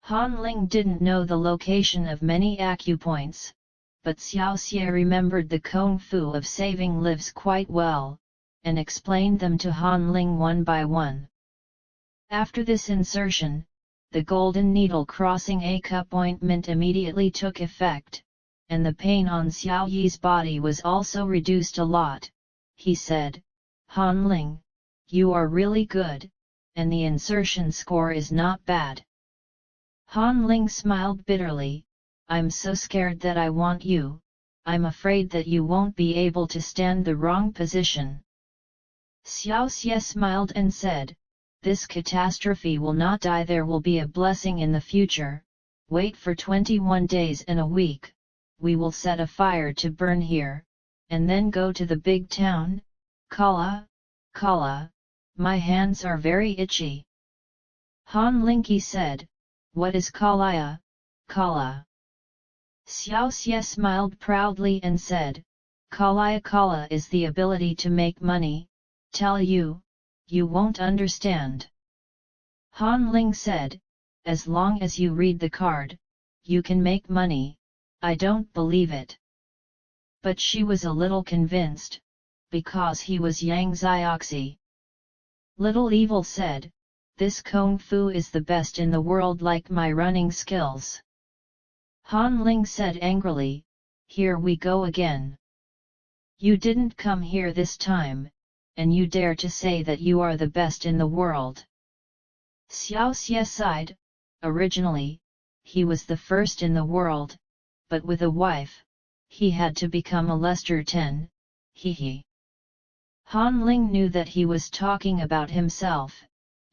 Han Ling didn't know the location of many acupoints, but Xiaoxie remembered the kung fu of saving lives quite well, and explained them to Han Ling one by one. After this insertion, the golden needle crossing a cup ointment immediately took effect, and the pain on Xiaoyie's body was also reduced a lot. He said, "Han Ling, you are really good, and the insertion score is not bad." Han Ling smiled bitterly, "I'm so scared that I want you, I'm afraid that you won't be able to stand the wrong position." Xiaoxie smiled and said, "This catastrophe will not die, there will be a blessing in the future, wait for 21 days and a week, we will set a fire to burn here, and then go to the big town, Kala, Kala, my hands are very itchy." Han Lingqi said, "What is Kalaya, Kala?" Xiaoxie smiled proudly and said, "Kalaya Kala is the ability to make money, tell you, you won't understand." Han Ling said, "As long as you read the card, you can make money, I don't believe it." But she was a little convinced, because he was Yang Xiaoxie. Little Evil said, "This kung fu is the best in the world, like my running skills." Han Ling said angrily, "Here we go again. You didn't come here this time, and you dare to say that you are the best in the world." Xiaoxie sighed. Originally, he was the first in the world, but with a wife, he had to become a Lester 10, he. Han Ling knew that he was talking about himself,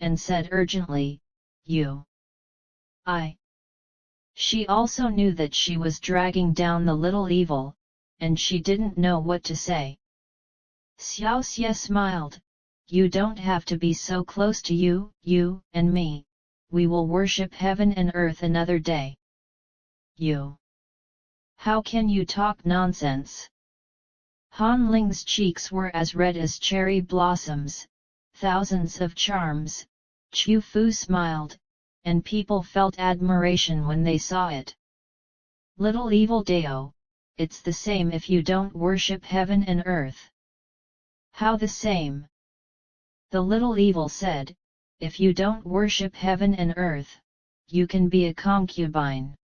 and said urgently, "You. I." She also knew that she was dragging down the little evil, and she didn't know what to say. Xiaoxie smiled, "You don't have to be so close to you and me, we will worship heaven and earth another day." "You? How can you talk nonsense?" Han Ling's cheeks were as red as cherry blossoms, thousands of charms. Chu Fu smiled, and people felt admiration when they saw it. "Little evil Dao, it's the same if you don't worship heaven and earth." "How the same?" The little evil said, "If you don't worship heaven and earth, you can be a concubine."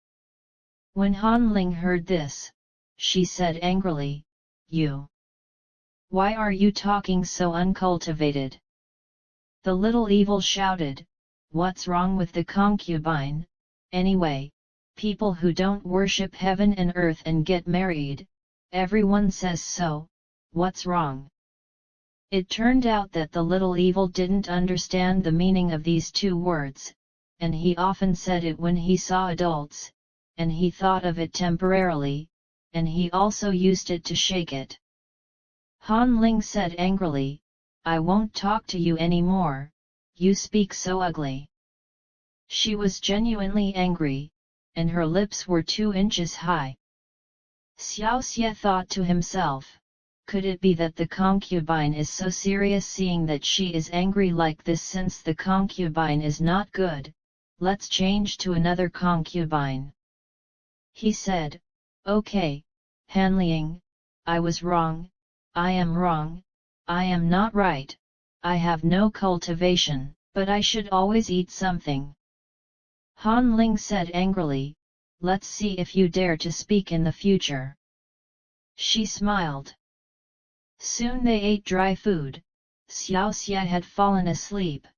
When Han Ling heard this, she said angrily, "You. Why are you talking so uncultivated?" The little evil shouted, "What's wrong with the concubine, anyway? People who don't worship heaven and earth and get married, everyone says so, what's wrong?" It turned out that the little evil didn't understand the meaning of these two words, and he often said it when he saw adults, and he thought of it temporarily, and he also used it to shake it. Han Ling said angrily, "I won't talk to you anymore, you speak so ugly." She was genuinely angry, and her lips were 2 inches high. Xiaoxie thought to himself, could it be that the concubine is so serious, seeing that she is angry like this? Since the concubine is not good, let's change to another concubine. He said, "Okay, Hanliang, I was wrong, I am wrong, I am not right, I have no cultivation, but I should always eat something." Han Ling said angrily, "Let's see if you dare to speak in the future." She smiled. Soon they ate dry food. Xiaoxie had fallen asleep,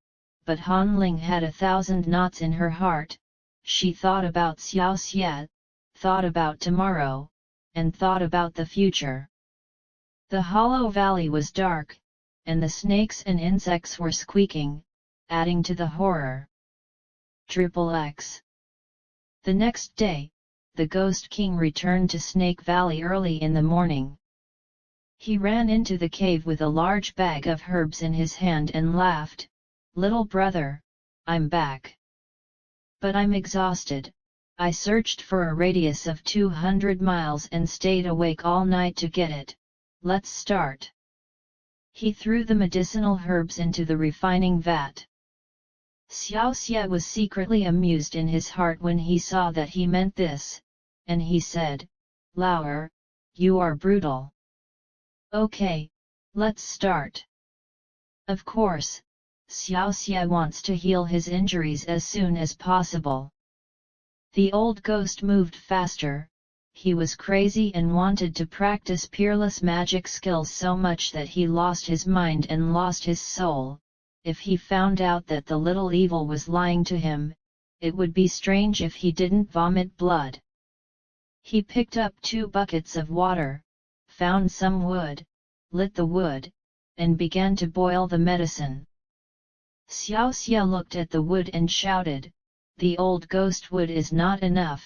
but Han Ling had 1,000 knots in her heart. She thought about Xiaoxie, thought about tomorrow, and thought about the future. The hollow valley was dark, and the snakes and insects were squeaking, adding to the horror. XXX. The next day, the Ghost King returned to Snake Valley early in the morning. He ran into the cave with a large bag of herbs in his hand and laughed, "Little brother, I'm back. But I'm exhausted. I searched for a radius of 200 miles and stayed awake all night to get it. Let's start." He threw the medicinal herbs into the refining vat. Xiaoxie was secretly amused in his heart when he saw that he meant this, and he said, "Lauer, you are brutal. Okay, let's start." Of course, Xiaoxie wants to heal his injuries as soon as possible. The old ghost moved faster. He was crazy and wanted to practice peerless magic skills so much that he lost his mind and lost his soul. If he found out that the little evil was lying to him, it would be strange if he didn't vomit blood. He picked up 2 buckets of water, found some wood, lit the wood, and began to boil the medicine. Xiaoxie looked at the wood and shouted, "The old ghost wood is not enough.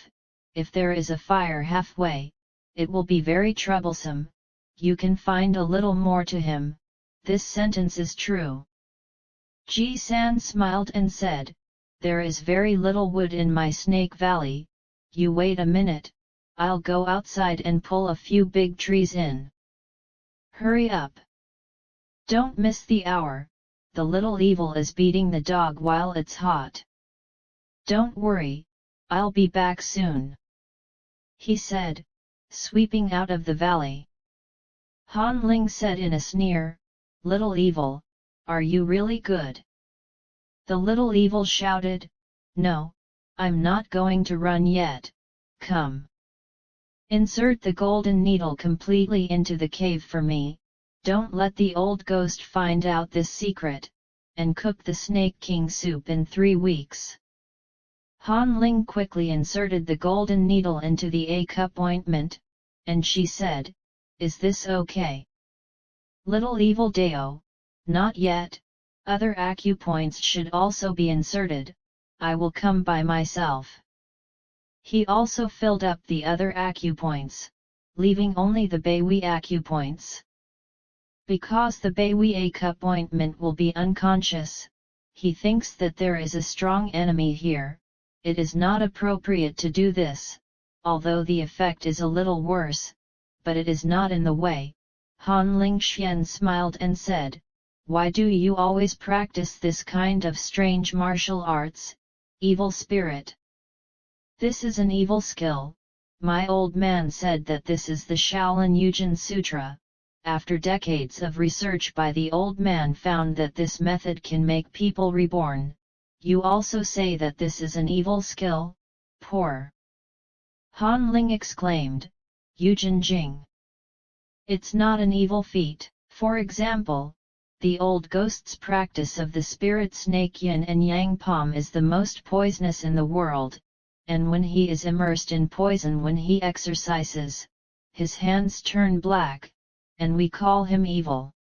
If there is a fire halfway, it will be very troublesome. You can find a little more to him." This sentence is true. Ji-san smiled and said, "There is very little wood in my Snake Valley. You wait a minute, I'll go outside and pull a few big trees in. Hurry up. Don't miss the hour, the little evil is beating the dog while it's hot. Don't worry, I'll be back soon," he said, sweeping out of the valley. Han Ling said in a sneer, "Little evil, are you really good?" The little evil shouted, "No, I'm not going to run yet, come. Insert the golden needle completely into the cave for me, don't let the old ghost find out this secret, and cook the Snake King soup in 3 weeks. Han Ling quickly inserted the golden needle into the A-cup ointment, and she said, "Is this okay?" Little evil Dao, "Not yet, other acupoints should also be inserted, I will come by myself." He also filled up the other acupoints, leaving only the Beihui acupoints. Because the Beihui A-cup ointment will be unconscious, he thinks that there is a strong enemy here. It is not appropriate to do this, although the effect is a little worse, but it is not in the way. Han Lingxian smiled and said, "Why do you always practice this kind of strange martial arts, evil spirit?" "This is an evil skill. My old man said that this is the Shaolin Yujin Sutra. After decades of research by the old man found that this method can make people reborn. You also say that this is an evil skill? Poor!" Han Ling exclaimed, "Yujin Jing. It's not an evil feat." For example, the old ghost's practice of the spirit snake yin and yang palm is the most poisonous in the world, and when he is immersed in poison when he exercises, his hands turn black, and we call him evil.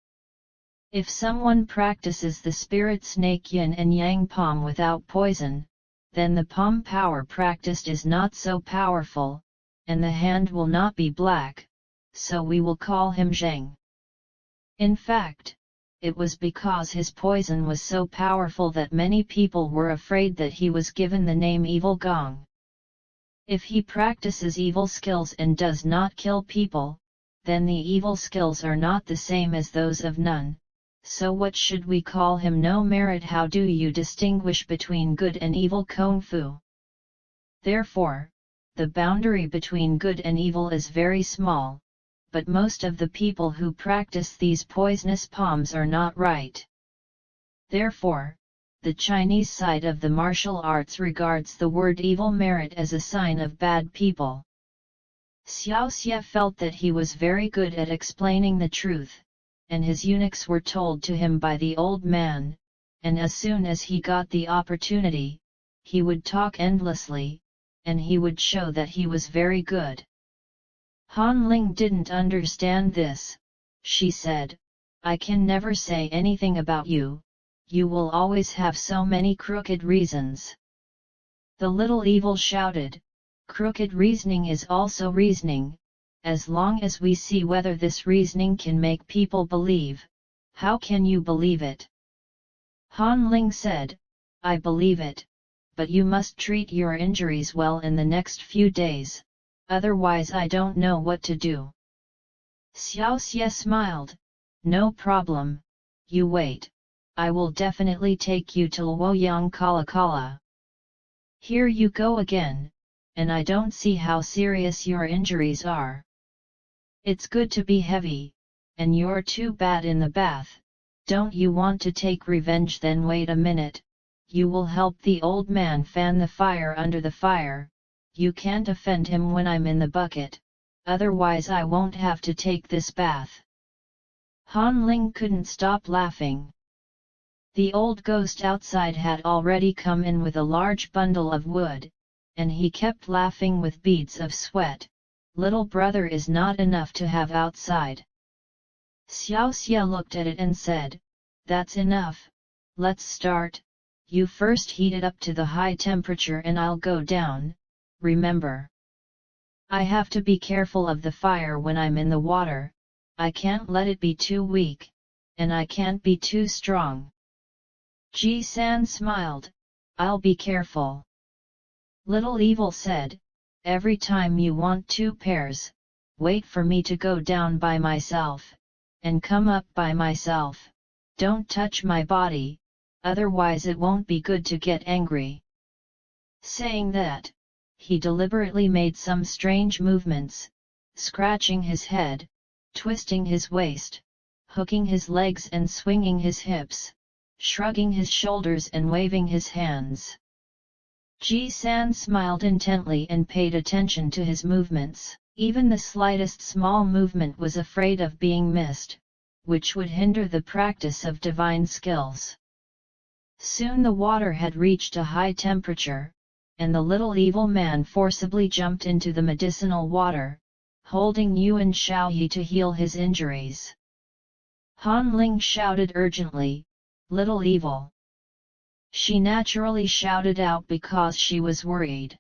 If someone practices the spirit snake yin and yang palm without poison, then the palm power practiced is not so powerful, and the hand will not be black, so we will call him zheng. In fact, it was because his poison was so powerful that many people were afraid that he was given the name Evil Gong. If he practices evil skills and does not kill people, then the evil skills are not the same as those of none. So what should we call him? No merit. How do you distinguish between good and evil Kung Fu? Therefore, the boundary between good and evil is very small, but most of the people who practice these poisonous palms are not right. Therefore, the Chinese side of the martial arts regards the word evil merit as a sign of bad people. Xiaoxie felt that he was very good at explaining the truth, and his eunuchs were told to him by the old man, and as soon as he got the opportunity, he would talk endlessly, and he would show that he was very good. Han Ling didn't understand this. She said, "I can never say anything about you, you will always have so many crooked reasons." The little evil shouted, "Crooked reasoning is also reasoning. As long as we see whether this reasoning can make people believe, how can you believe it?" Han Ling said, "I believe it, but you must treat your injuries well in the next few days, otherwise I don't know what to do." Xiaoxie smiled, "No problem, you wait, I will definitely take you to Luoyang Kala Kala. Here you go again, and I don't see how serious your injuries are. It's good to be heavy, and you're too bad in the bath. Don't you want to take revenge? Then wait a minute, you will help the old man fan the fire under the fire. You can't offend him when I'm in the bucket, otherwise I won't have to take this bath. Han Ling couldn't stop laughing. The old ghost outside had already come in with a large bundle of wood, and he kept laughing with beads of sweat. Little brother is not enough to have outside. Xiaoxie looked at it and said, "That's enough, let's start. You first heat it up to the high temperature and I'll go down, remember. I have to be careful of the fire when I'm in the water, I can't let it be too weak, and I can't be too strong." Ji-san smiled, "I'll be careful." Little Evil said, "Every time you want 2 pairs, wait for me to go down by myself, and come up by myself. Don't touch my body, otherwise it won't be good to get angry." Saying that, he deliberately made some strange movements, scratching his head, twisting his waist, hooking his legs and swinging his hips, shrugging his shoulders and waving his hands. Ji-san smiled intently and paid attention to his movements. Even the slightest small movement was afraid of being missed, which would hinder the practice of divine skills. Soon the water had reached a high temperature, and the little evil man forcibly jumped into the medicinal water, holding Yuan Xiaoyi to heal his injuries. Han Ling shouted urgently, "Little evil!" She naturally shouted out because she was worried.